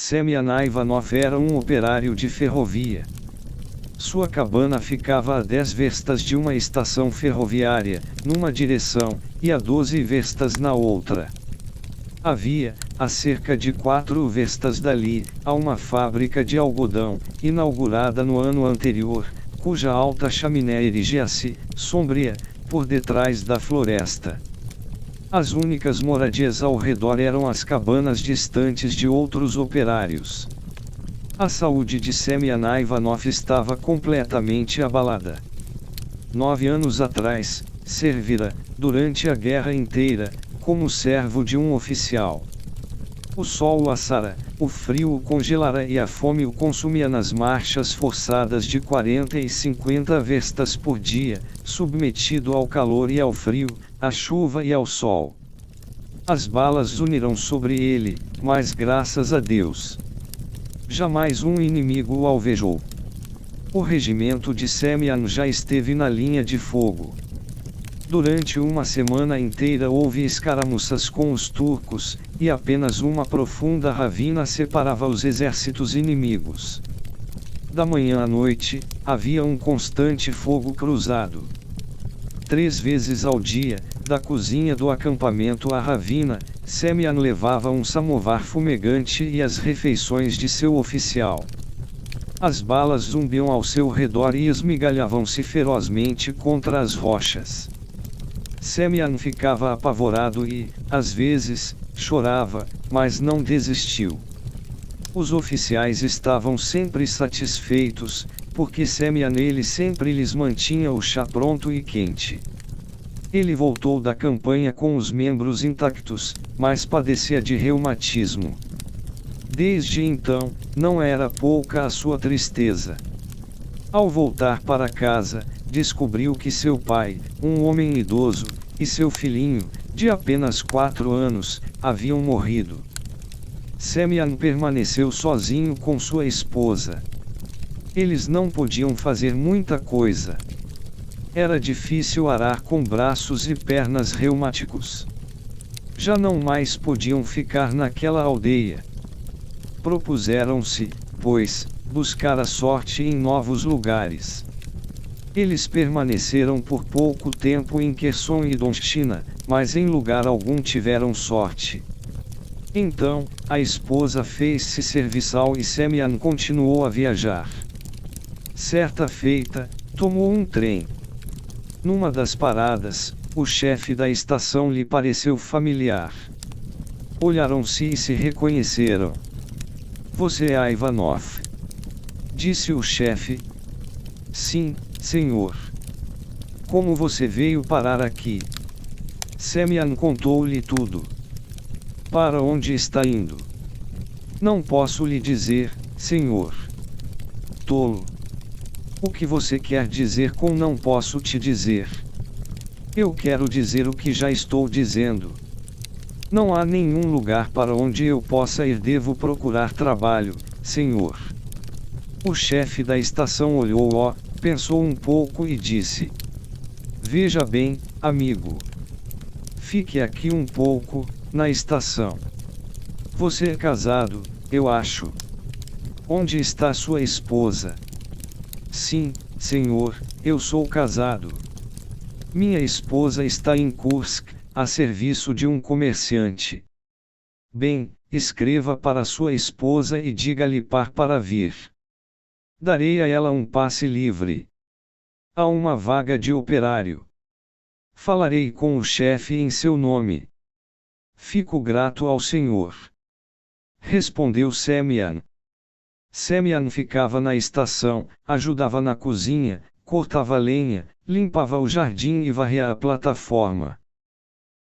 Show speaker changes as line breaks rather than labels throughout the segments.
Semyon Ivanov era um operário de ferrovia. Sua cabana ficava a 10 verstas de uma estação ferroviária, numa direção, e a 12 verstas na outra. Havia, a cerca de 4 verstas dali, uma fábrica de algodão, inaugurada no ano anterior, cuja alta chaminé erigia-se, sombria, por detrás da floresta. As únicas moradias ao redor eram as cabanas distantes de outros operários. A saúde de Semyon Ivanov estava completamente abalada. 9 anos atrás, servira, durante a guerra inteira, como servo de um oficial. O sol o assara, o frio o congelara e a fome o consumia nas marchas forçadas de 40 e 50 verstas por dia, submetido ao calor e ao frio, à chuva e ao sol. As balas uniram sobre ele, mas graças a Deus, jamais um inimigo o alvejou. O regimento de Semyon já esteve na linha de fogo. Durante uma semana inteira houve escaramuças com os turcos, e apenas uma profunda ravina separava os exércitos inimigos. Da manhã à noite, havia um constante fogo cruzado. 3 vezes ao dia, da cozinha do acampamento à ravina, Semyon levava um samovar fumegante e as refeições de seu oficial. As balas zumbiam ao seu redor e esmigalhavam-se ferozmente contra as rochas. Semyon ficava apavorado e, às vezes, chorava, mas não desistiu. Os oficiais estavam sempre satisfeitos, porque Semyon sempre lhes mantinha o chá pronto e quente. Ele voltou da campanha com os membros intactos, mas padecia de reumatismo. Desde então, não era pouca a sua tristeza. Ao voltar para casa, descobriu que seu pai, um homem idoso, e seu filhinho, de apenas 4 anos, haviam morrido. Semyon permaneceu sozinho com sua esposa. Eles não podiam fazer muita coisa. Era difícil arar com braços e pernas reumáticos. Já não mais podiam ficar naquela aldeia. Propuseram-se, pois, buscar a sorte em novos lugares. Eles permaneceram por pouco tempo em Kherson e Donchina, mas em lugar algum tiveram sorte. Então, a esposa fez-se serviçal e Semyon continuou a viajar. Certa feita, tomou um trem. Numa das paradas, o chefe da estação lhe pareceu familiar. Olharam-se e se reconheceram. "Você é Ivanov?" disse o chefe. "Sim, senhor." "Como você veio parar aqui?" Semyon contou-lhe tudo. "Para onde está indo?" "Não posso lhe dizer, senhor." "Tolo. O que você quer dizer com não posso te dizer?" "Eu quero dizer o que já estou dizendo. Não há nenhum lugar para onde eu possa ir. Devo procurar trabalho, senhor." O chefe da estação olhou-o, pensou um pouco e disse: "Veja bem, amigo. Fique aqui um pouco, na estação. Você é casado, eu acho. Onde está sua esposa?" "Sim, senhor, eu sou casado. Minha esposa está em Kursk, a serviço de um comerciante." "Bem, escreva para sua esposa e diga-lhe para vir. Darei a ela um passe livre. Há uma vaga de operário. Falarei com o chefe em seu nome." "Fico grato ao senhor," respondeu Semyon. Semyon ficava na estação, ajudava na cozinha, cortava lenha, limpava o jardim e varria a plataforma.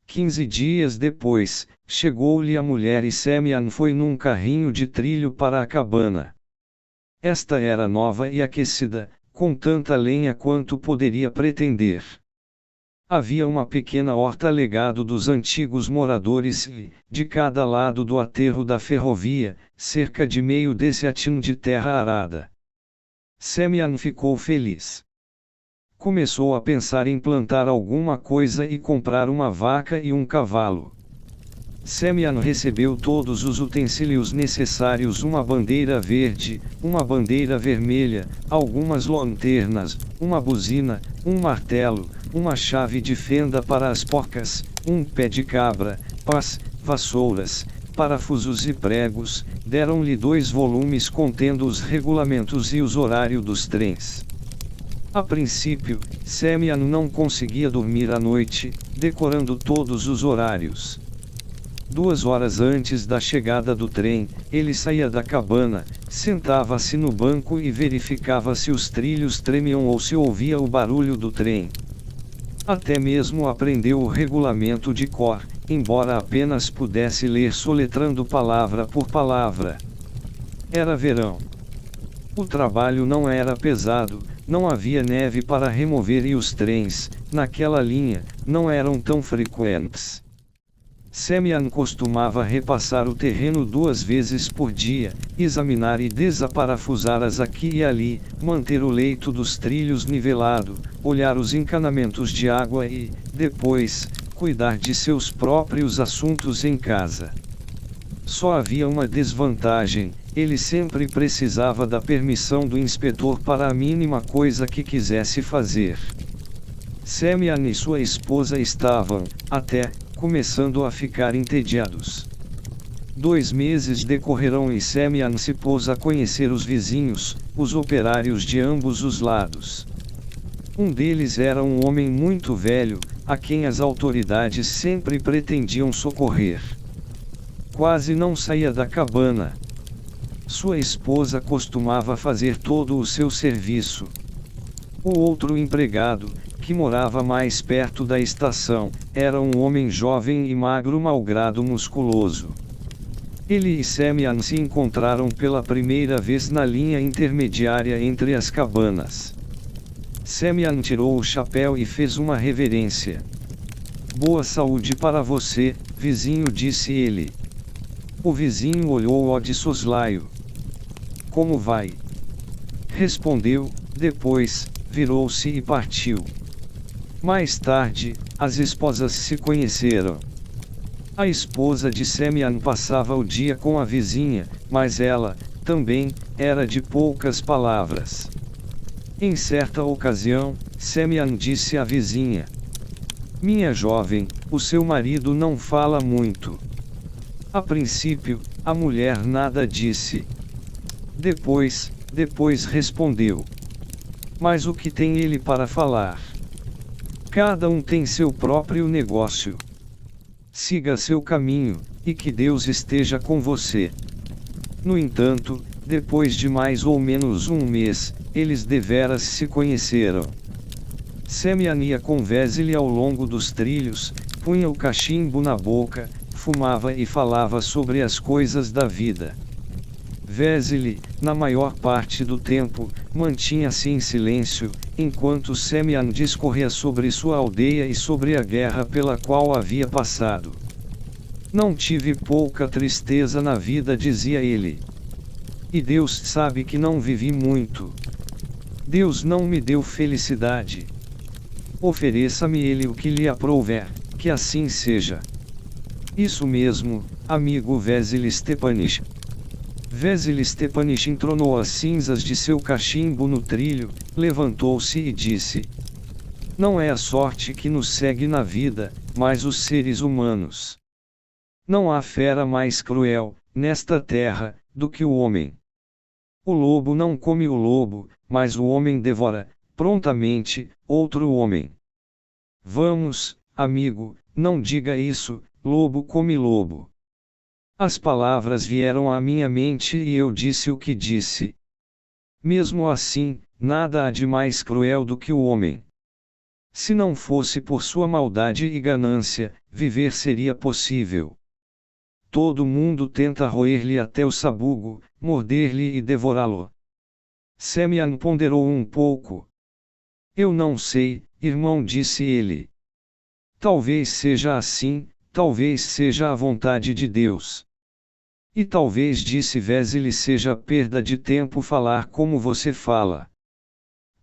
15 dias depois, chegou-lhe a mulher e Semyon foi num carrinho de trilho para a cabana. Esta era nova e aquecida, com tanta lenha quanto poderia pretender. Havia uma pequena horta legado dos antigos moradores e, de cada lado do aterro da ferrovia, cerca de meio deseatim de terra arada. Semyon ficou feliz. Começou a pensar em plantar alguma coisa e comprar uma vaca e um cavalo. Semian recebeu todos os utensílios necessários: uma bandeira verde, uma bandeira vermelha, algumas lanternas, uma buzina, um martelo, uma chave de fenda para as porcas, um pé de cabra, pás, vassouras, parafusos e pregos. Deram-lhe 2 volumes contendo os regulamentos e os horários dos trens. A princípio, Semian não conseguia dormir à noite, decorando todos os horários. 2 horas antes da chegada do trem, ele saía da cabana, sentava-se no banco e verificava se os trilhos tremiam ou se ouvia o barulho do trem. Até mesmo aprendeu o regulamento de cor, embora apenas pudesse ler soletrando palavra por palavra. Era verão. O trabalho não era pesado, não havia neve para remover e os trens, naquela linha, não eram tão frequentes. Semian costumava repassar o terreno 2 vezes por dia, examinar e desaparafusar-as aqui e ali, manter o leito dos trilhos nivelado, olhar os encanamentos de água e, depois, cuidar de seus próprios assuntos em casa. Só havia uma desvantagem: ele sempre precisava da permissão do inspetor para a mínima coisa que quisesse fazer. Semian e sua esposa estavam, até, começando a ficar entediados. 2 meses decorreram e Semian se pôs a conhecer os vizinhos, os operários de ambos os lados. Um deles era um homem muito velho, a quem as autoridades sempre pretendiam socorrer. Quase não saía da cabana. Sua esposa costumava fazer todo o seu serviço. O outro empregado, que morava mais perto da estação, era um homem jovem e magro malgrado musculoso. Ele e Semian se encontraram pela primeira vez na linha intermediária entre as cabanas. Semian tirou o chapéu e fez uma reverência. "Boa saúde para você, vizinho", disse ele. O vizinho olhou-o de soslaio. "Como vai?" respondeu, depois, virou-se e partiu. Mais tarde, as esposas se conheceram. A esposa de Semian passava o dia com a vizinha, mas ela, também, era de poucas palavras. Em certa ocasião, Semian disse à vizinha: "Minha jovem, o seu marido não fala muito." A princípio, a mulher nada disse. Depois respondeu: "Mas o que tem ele para falar? Cada um tem seu próprio negócio. Siga seu caminho, e que Deus esteja com você." No entanto, depois de mais ou menos 1 mês, eles deveras se conheceram. Semian ia com Vesely ao longo dos trilhos, punha o cachimbo na boca, fumava e falava sobre as coisas da vida. Vesely, na maior parte do tempo, mantinha-se em silêncio, enquanto Semian discorria sobre sua aldeia e sobre a guerra pela qual havia passado. "Não tive pouca tristeza na vida", dizia ele. "E Deus sabe que não vivi muito. Deus não me deu felicidade. Ofereça-me Ele o que lhe aprouver, que assim seja." "Isso mesmo, amigo Vesely Stepanich." Vesely Stepanich entronou as cinzas de seu cachimbo no trilho, levantou-se e disse: "Não é a sorte que nos segue na vida, mas os seres humanos. Não há fera mais cruel, nesta terra, do que o homem. O lobo não come o lobo, mas o homem devora, prontamente, outro homem. Vamos, amigo, não diga isso, lobo come lobo." As palavras vieram à minha mente e eu disse o que disse. Mesmo assim, nada há de mais cruel do que o homem. Se não fosse por sua maldade e ganância, viver seria possível. Todo mundo tenta roer-lhe até o sabugo, morder-lhe e devorá-lo. Semian ponderou um pouco. "Eu não sei, irmão", disse ele. "Talvez seja assim, talvez seja a vontade de Deus. E talvez", disse Vesely, "seja perda de tempo falar como você fala.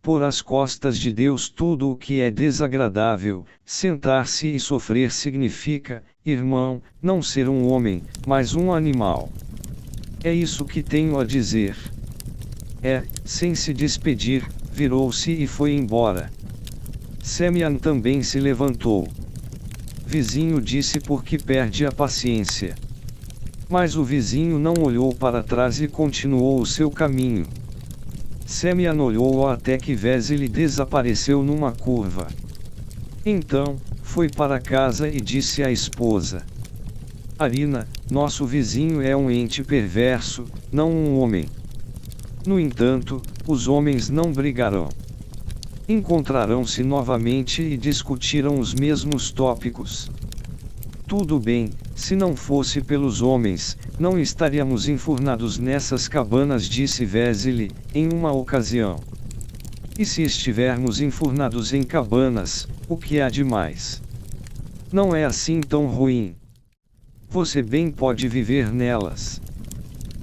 pôr às costas de Deus tudo o que é desagradável. Sentar-se e sofrer significa, irmão, não ser um homem, mas um animal. É isso que tenho a dizer. Sem se despedir, virou-se e foi embora. Semyan também se levantou. Vizinho disse porque perde a paciência. Mas o vizinho não olhou para trás e continuou o seu caminho. Semyan olhou até que Vesely desapareceu numa curva. Então, foi para casa e disse à esposa: Arina, nosso vizinho é um ente perverso, não um homem. No entanto, os homens não brigarão. Encontrarão-se novamente e discutirão os mesmos tópicos. Tudo bem, se não fosse pelos homens, não estaríamos enfurnados nessas cabanas, disse Vesely, em uma ocasião. E se estivermos enfurnados em cabanas, o que há de mais? Não é assim tão ruim. Você bem pode viver nelas.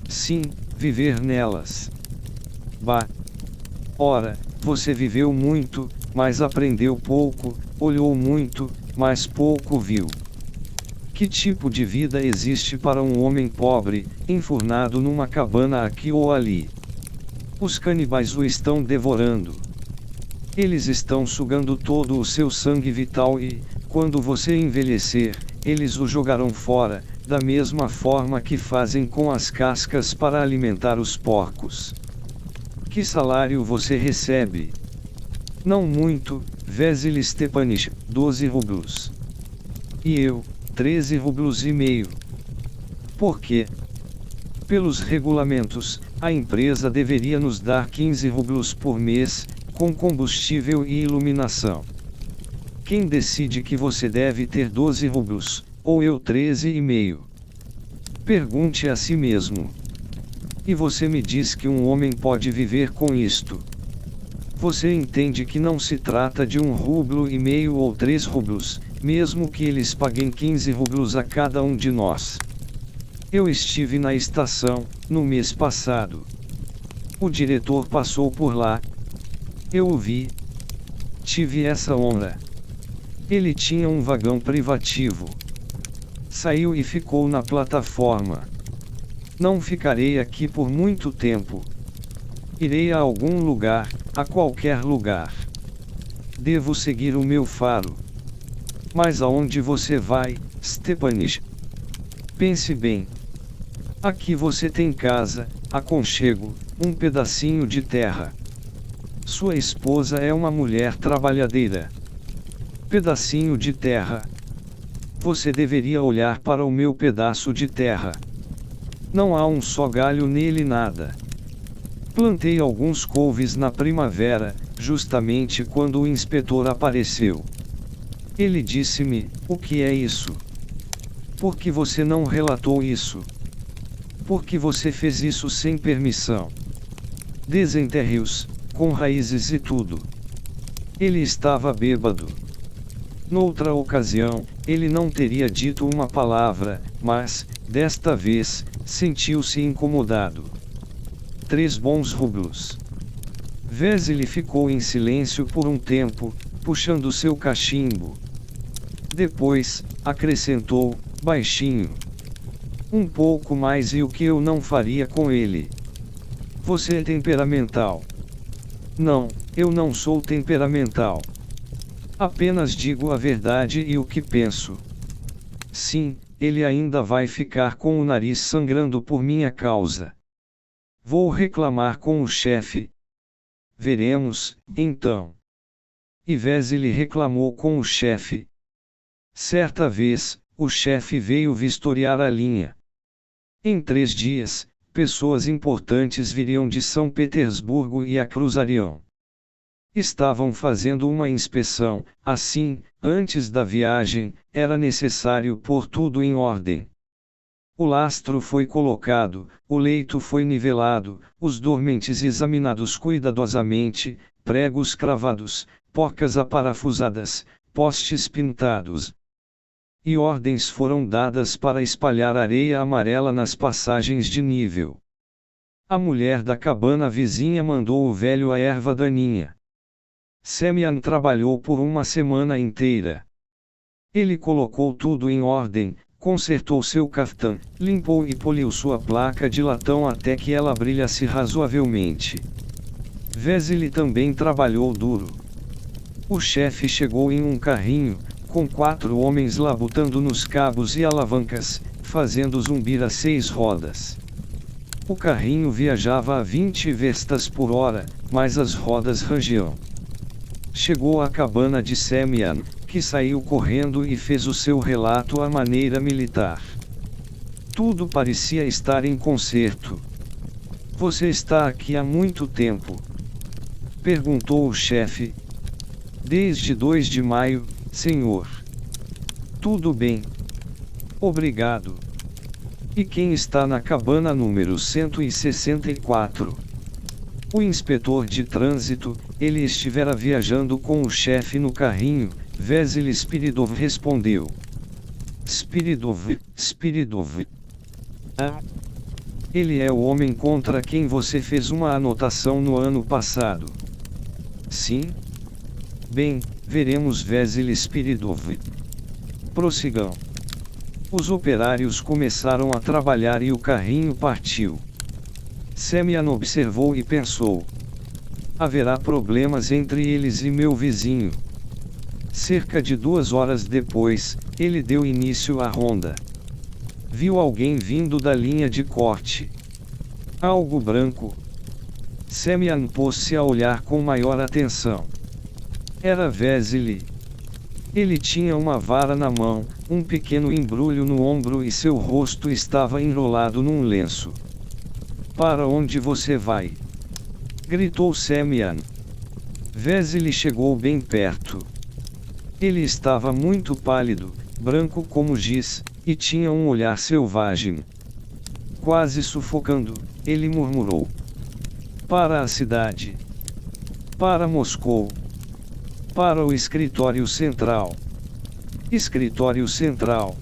Sim, viver nelas. Bah! Ora, você viveu muito, mas aprendeu pouco, olhou muito, mas pouco viu. Que tipo de vida existe para um homem pobre, enfurnado numa cabana aqui ou ali? Os canibais o estão devorando. Eles estão sugando todo o seu sangue vital e, quando você envelhecer, eles o jogarão fora, da mesma forma que fazem com as cascas para alimentar os porcos. Que salário você recebe? Não muito, Vesely Stepanich, 12 rublos. E eu, 13 rublos e meio. Por quê? Pelos regulamentos, a empresa deveria nos dar 15 rublos por mês, com combustível e iluminação. Quem decide que você deve ter 12 rublos, ou eu 13,5? Pergunte a si mesmo. E você me diz que um homem pode viver com isto? Você entende que não se trata de 1,5 rublo ou 3 rublos, mesmo que eles paguem 15 rublos a cada um de nós. Eu estive na estação, no mês passado. O diretor passou por lá. Eu o vi. Tive essa honra. Ele tinha um vagão privativo. Saiu e ficou na plataforma. Não ficarei aqui por muito tempo. Irei a algum lugar, a qualquer lugar. Devo seguir o meu faro. Mas aonde você vai, Stepanich? Pense bem. Aqui você tem casa, aconchego, um pedacinho de terra. Sua esposa é uma mulher trabalhadeira. Pedacinho de terra. Você deveria olhar para o meu pedaço de terra. Não há um só galho nele, nada. Plantei alguns couves na primavera, justamente quando o inspetor apareceu. Ele disse-me: o que é isso? Por que você não relatou isso? Por que você fez isso sem permissão? Desenterre-os, com raízes e tudo. Ele estava bêbado. Noutra ocasião, ele não teria dito uma palavra, mas, desta vez, sentiu-se incomodado. 3 bons rublos. Vesely ficou em silêncio por um tempo, puxando seu cachimbo. Depois, acrescentou, baixinho: um pouco mais e o que eu não faria com ele? Você é temperamental. Não, eu não sou temperamental. Apenas digo a verdade e o que penso. Sim, ele ainda vai ficar com o nariz sangrando por minha causa. Vou reclamar com o chefe. Veremos, então. E Vesely reclamou com o chefe. Certa vez, o chefe veio vistoriar a linha. Em 3 dias, pessoas importantes viriam de São Petersburgo e a cruzariam. Estavam fazendo uma inspeção, assim, antes da viagem, era necessário pôr tudo em ordem. O lastro foi colocado, o leito foi nivelado, os dormentes examinados cuidadosamente, pregos cravados, porcas aparafusadas, postes pintados. E ordens foram dadas para espalhar areia amarela nas passagens de nível. A mulher da cabana vizinha mandou o velho a erva daninha. Semyon trabalhou por uma semana inteira. Ele colocou tudo em ordem, consertou seu caftã, limpou e poliu sua placa de latão até que ela brilhasse razoavelmente. Vesely também trabalhou duro. O chefe chegou em um carrinho, com 4 homens labutando nos cabos e alavancas, fazendo zumbir a 6 rodas. O carrinho viajava a 20 verstas por hora, mas as rodas rangiam. Chegou à cabana de Semyon, que saiu correndo e fez o seu relato à maneira militar. Tudo parecia estar em conserto. Você está aqui há muito tempo? Perguntou o chefe. Desde 2 de maio, senhor. Tudo bem. Obrigado. E quem está na cabana número 164? O inspetor de trânsito. Ele estivera viajando com o chefe no carrinho, Vesely Spiridov respondeu. Spiridov. Ah. Ele é o homem contra quem você fez uma anotação no ano passado. Sim? Bem, veremos Vesely Spiridov. Prossigam. Os operários começaram a trabalhar e o carrinho partiu. Semyon observou e pensou. Haverá problemas entre eles e meu vizinho. Cerca de 2 horas depois, ele deu início à ronda. Viu alguém vindo da linha de corte. Algo branco. Semyon pôs-se a olhar com maior atenção. Era Vesely. Ele tinha uma vara na mão, um pequeno embrulho no ombro e seu rosto estava enrolado num lenço. Para onde você vai? Gritou Semyon. Vesely chegou bem perto. Ele estava muito pálido, branco como giz, e tinha um olhar selvagem. Quase sufocando, ele murmurou. Para a cidade. Para Moscou. Para o escritório central. Escritório central.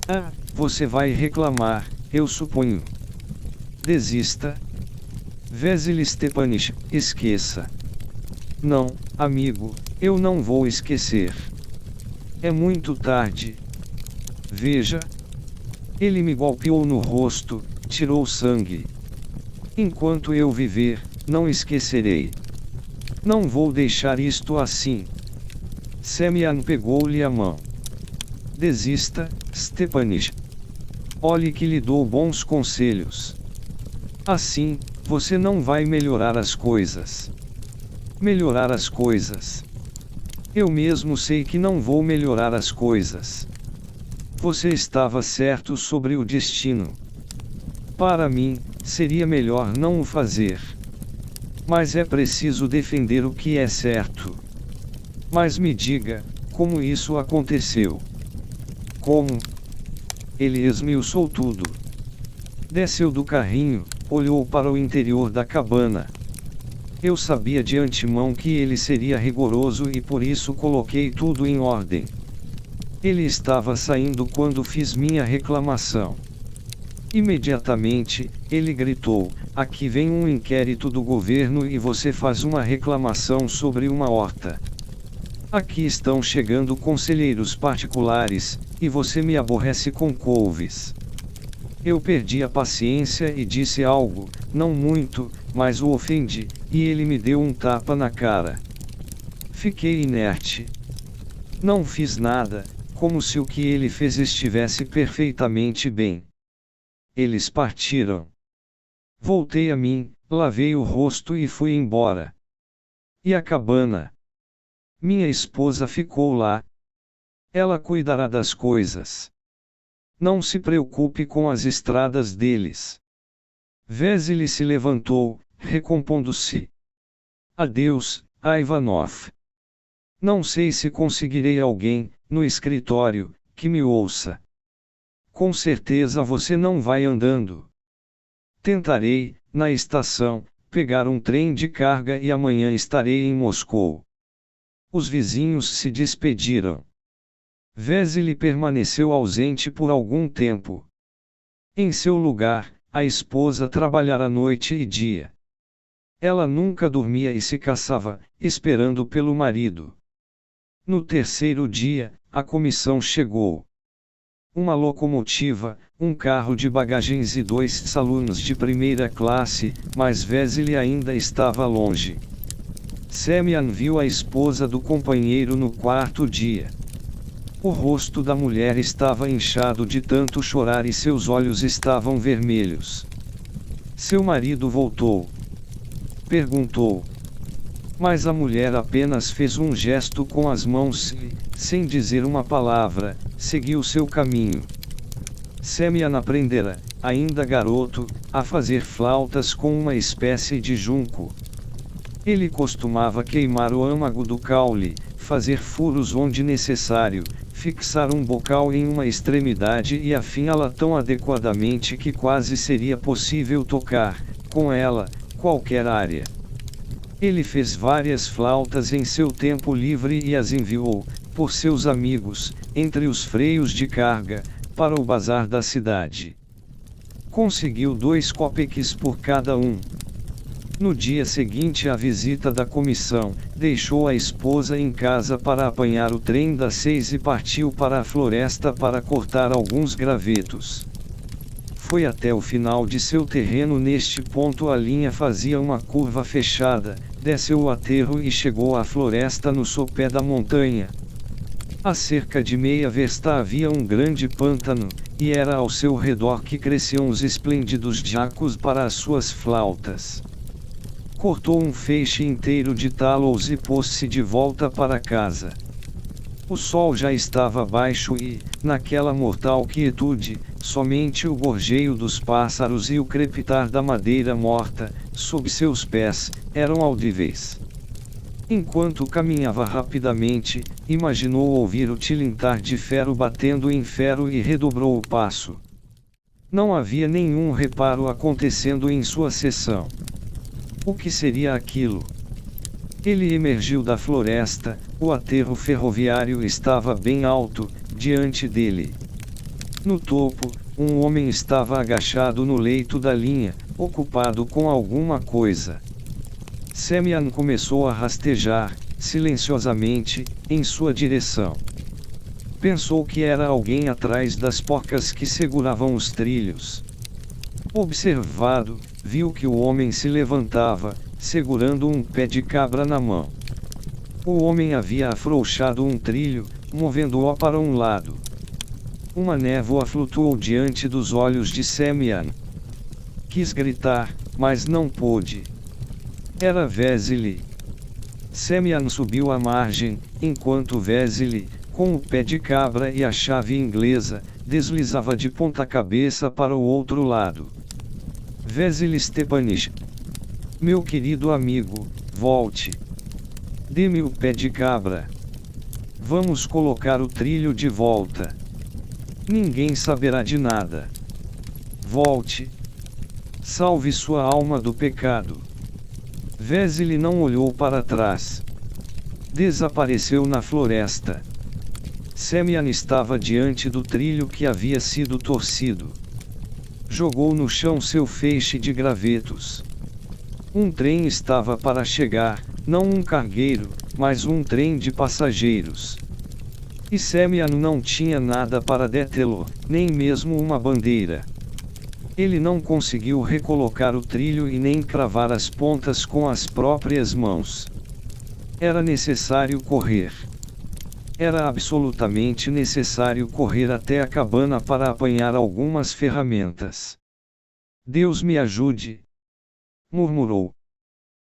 Ah, você vai reclamar, eu suponho. Desista. Vesely Stepanich, esqueça. Não, amigo, eu não vou esquecer. É muito tarde. Veja. Ele me golpeou no rosto, tirou sangue. Enquanto eu viver, não esquecerei. Não vou deixar isto assim. Semyon pegou-lhe a mão. Desista, Stepanich. Olhe que lhe dou bons conselhos. Assim, você não vai melhorar as coisas. Melhorar as coisas. Eu mesmo sei que não vou melhorar as coisas. Você estava certo sobre o destino. Para mim, seria melhor não o fazer. Mas é preciso defender o que é certo. Mas me diga, como isso aconteceu? Como? Ele esmiuçou tudo. Desceu do carrinho, olhou para o interior da cabana. Eu sabia de antemão que ele seria rigoroso e por isso coloquei tudo em ordem. Ele estava saindo quando fiz minha reclamação. Imediatamente, ele gritou, aqui vem um inquérito do governo e você faz uma reclamação sobre uma horta. Aqui estão chegando conselheiros particulares, e você me aborrece com couves. Eu perdi a paciência e disse algo, não muito, mas o ofendi, e ele me deu um tapa na cara. Fiquei inerte. Não fiz nada, como se o que ele fez estivesse perfeitamente bem. Eles partiram. Voltei a mim, lavei o rosto e fui embora. E a cabana? Minha esposa ficou lá. Ela cuidará das coisas. Não se preocupe com as estradas deles. Vesely se levantou, recompondo-se. Adeus, Ivanov. Não sei se conseguirei alguém, no escritório, que me ouça. Com certeza você não vai andando. Tentarei, na estação, pegar um trem de carga e amanhã estarei em Moscou. Os vizinhos se despediram. Vesely permaneceu ausente por algum tempo. Em seu lugar, a esposa trabalhara noite e dia. Ela nunca dormia e se caçava, esperando pelo marido. No terceiro dia, a comissão chegou. Uma locomotiva, um carro de bagagens e 2 saloons de primeira classe, mas Vesely ainda estava longe. Semyon viu a esposa do companheiro no quarto dia. O rosto da mulher estava inchado de tanto chorar e seus olhos estavam vermelhos. Seu marido voltou? Perguntou. Mas a mulher apenas fez um gesto com as mãos e, sem dizer uma palavra, seguiu seu caminho. Semyon aprendera, ainda garoto, a fazer flautas com uma espécie de junco. Ele costumava queimar o âmago do caule, fazer furos onde necessário, fixar um bocal em uma extremidade e afiná-la tão adequadamente que quase seria possível tocar, com ela, qualquer área. Ele fez várias flautas em seu tempo livre e as enviou, por seus amigos, entre os freios de carga, para o bazar da cidade. Conseguiu 2 kopecks por cada um. No dia seguinte à visita da comissão, deixou a esposa em casa para apanhar o trem das 6 e partiu para a floresta para cortar alguns gravetos. Foi até o final de seu terreno. Neste ponto a linha fazia uma curva fechada, desceu o aterro e chegou à floresta no sopé da montanha. A cerca de meia versta havia um grande pântano, e era ao seu redor que cresciam os esplêndidos jacos para as suas flautas. Cortou um feixe inteiro de talos e pôs-se de volta para casa. O sol já estava baixo e, naquela mortal quietude, somente o gorjeio dos pássaros e o crepitar da madeira morta, sob seus pés, eram audíveis. Enquanto caminhava rapidamente, imaginou ouvir o tilintar de ferro batendo em ferro e redobrou o passo. Não havia nenhum reparo acontecendo em sua seção. O que seria aquilo? Ele emergiu da floresta, o aterro ferroviário estava bem alto, diante dele. No topo, um homem estava agachado no leito da linha, ocupado com alguma coisa. Semyon começou a rastejar, silenciosamente, em sua direção. Pensou que era alguém atrás das porcas que seguravam os trilhos. Observado, viu que o homem se levantava, segurando um pé de cabra na mão. O homem havia afrouxado um trilho, movendo-o para um lado. Uma névoa flutuou diante dos olhos de Semyon. Quis gritar, mas não pôde. Era Vesely. Semyon subiu a margem, enquanto Vesely, com o pé de cabra e a chave inglesa, deslizava de ponta cabeça para o outro lado. Vesely Stepanich. Meu querido amigo, volte. Dê-me o pé de cabra. Vamos colocar o trilho de volta. Ninguém saberá de nada. Volte. Salve sua alma do pecado. Vesely não olhou para trás. Desapareceu na floresta. Semyon estava diante do trilho que havia sido torcido. Jogou no chão seu feixe de gravetos. Um trem estava para chegar, não um cargueiro, mas um trem de passageiros. E Semyon não tinha nada para detê-lo, nem mesmo uma bandeira. Ele não conseguiu recolocar o trilho e nem cravar as pontas com as próprias mãos. Era necessário correr. Era absolutamente necessário correr até a cabana para apanhar algumas ferramentas. Deus me ajude! Murmurou.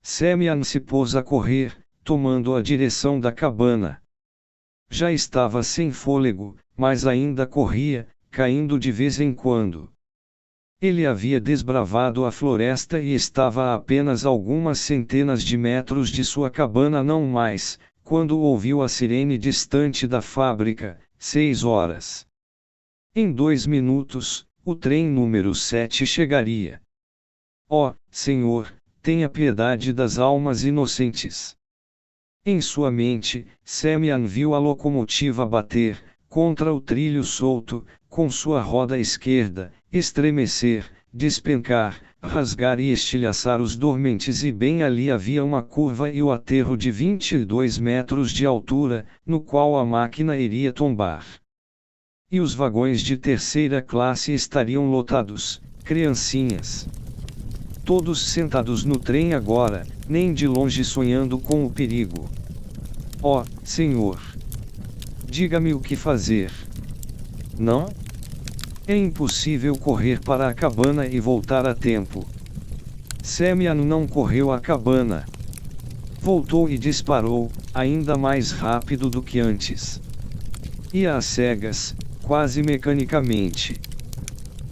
Semyon se pôs a correr, tomando a direção da cabana. Já estava sem fôlego, mas ainda corria, caindo de vez em quando. Ele havia desbravado a floresta e estava a apenas algumas centenas de metros de sua cabana, não mais, quando ouviu a sirene distante da fábrica, 6 horas. Em 2 minutos, o trem número 7 chegaria. Ó, Senhor, tenha piedade das almas inocentes. Em sua mente, Semyon viu a locomotiva bater, contra o trilho solto, com sua roda esquerda, estremecer, despencar, rasgar e estilhaçar os dormentes, e bem ali havia uma curva e o aterro de 22 metros de altura, no qual a máquina iria tombar. E os vagões de terceira classe estariam lotados, criancinhas. Todos sentados no trem agora, nem de longe sonhando com o perigo. Ó, Senhor! Diga-me o que fazer. Não? É impossível correr para a cabana e voltar a tempo. Semyon não correu à cabana. Voltou e disparou, ainda mais rápido do que antes. Ia às cegas, quase mecanicamente.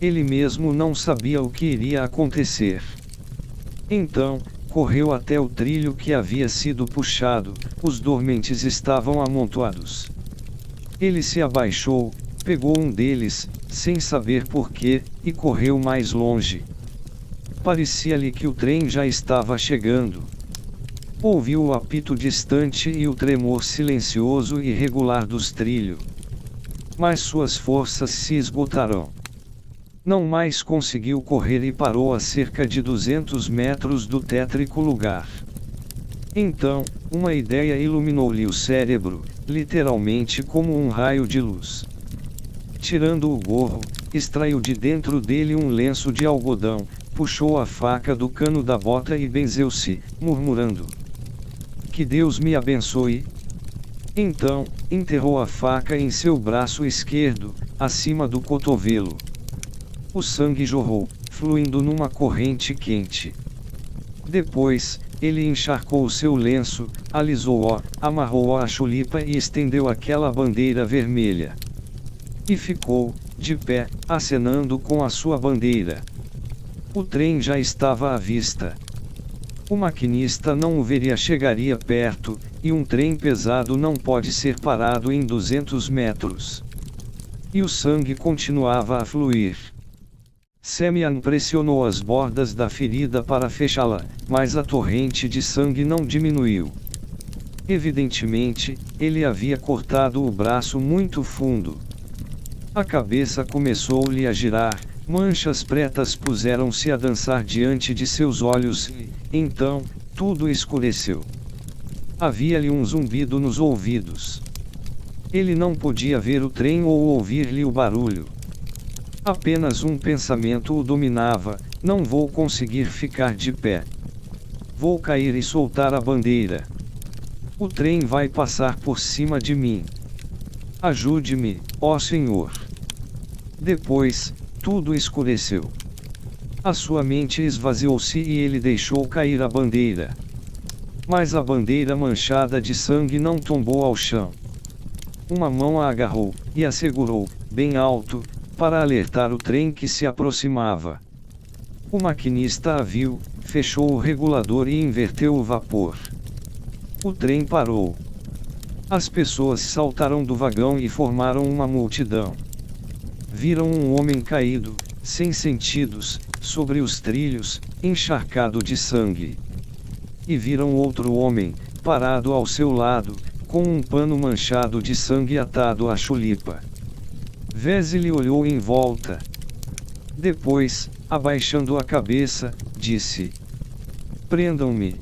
Ele mesmo não sabia o que iria acontecer. Então, correu até o trilho que havia sido puxado, os dormentes estavam amontoados. Ele se abaixou, pegou um deles, sem saber porquê, e correu mais longe. Parecia-lhe que o trem já estava chegando. Ouviu o apito distante e o tremor silencioso e regular dos trilhos. Mas suas forças se esgotaram. Não mais conseguiu correr e parou a cerca de 200 metros do tétrico lugar. Então, uma ideia iluminou-lhe o cérebro, literalmente como um raio de luz. Tirando o gorro, extraiu de dentro dele um lenço de algodão, puxou a faca do cano da bota e benzeu-se, murmurando: "Que Deus me abençoe." Então, enterrou a faca em seu braço esquerdo, acima do cotovelo. O sangue jorrou, fluindo numa corrente quente. Depois, ele encharcou o seu lenço, alisou-o, amarrou-o à chulipa e estendeu aquela bandeira vermelha. E ficou, de pé, acenando com a sua bandeira. O trem já estava à vista. O maquinista não o veria, chegaria perto, e um trem pesado não pode ser parado em 200 metros. E o sangue continuava a fluir. Semyon pressionou as bordas da ferida para fechá-la, mas a torrente de sangue não diminuiu. Evidentemente, ele havia cortado o braço muito fundo. A cabeça começou-lhe a girar, manchas pretas puseram-se a dançar diante de seus olhos e, então, tudo escureceu. Havia-lhe um zumbido nos ouvidos. Ele não podia ver o trem ou ouvir-lhe o barulho. Apenas um pensamento o dominava: não vou conseguir ficar de pé. Vou cair e soltar a bandeira. O trem vai passar por cima de mim. Ajude-me, ó Senhor. Depois, tudo escureceu. A sua mente esvaziou-se e ele deixou cair a bandeira. Mas a bandeira manchada de sangue não tombou ao chão. Uma mão a agarrou, e a segurou, bem alto, para alertar o trem que se aproximava. O maquinista a viu, fechou o regulador e inverteu o vapor. O trem parou. As pessoas saltaram do vagão e formaram uma multidão. Viram um homem caído, sem sentidos, sobre os trilhos, encharcado de sangue. E viram outro homem, parado ao seu lado, com um pano manchado de sangue atado à chulipa. Vesely olhou em volta. Depois, abaixando a cabeça, disse: "Prendam-me."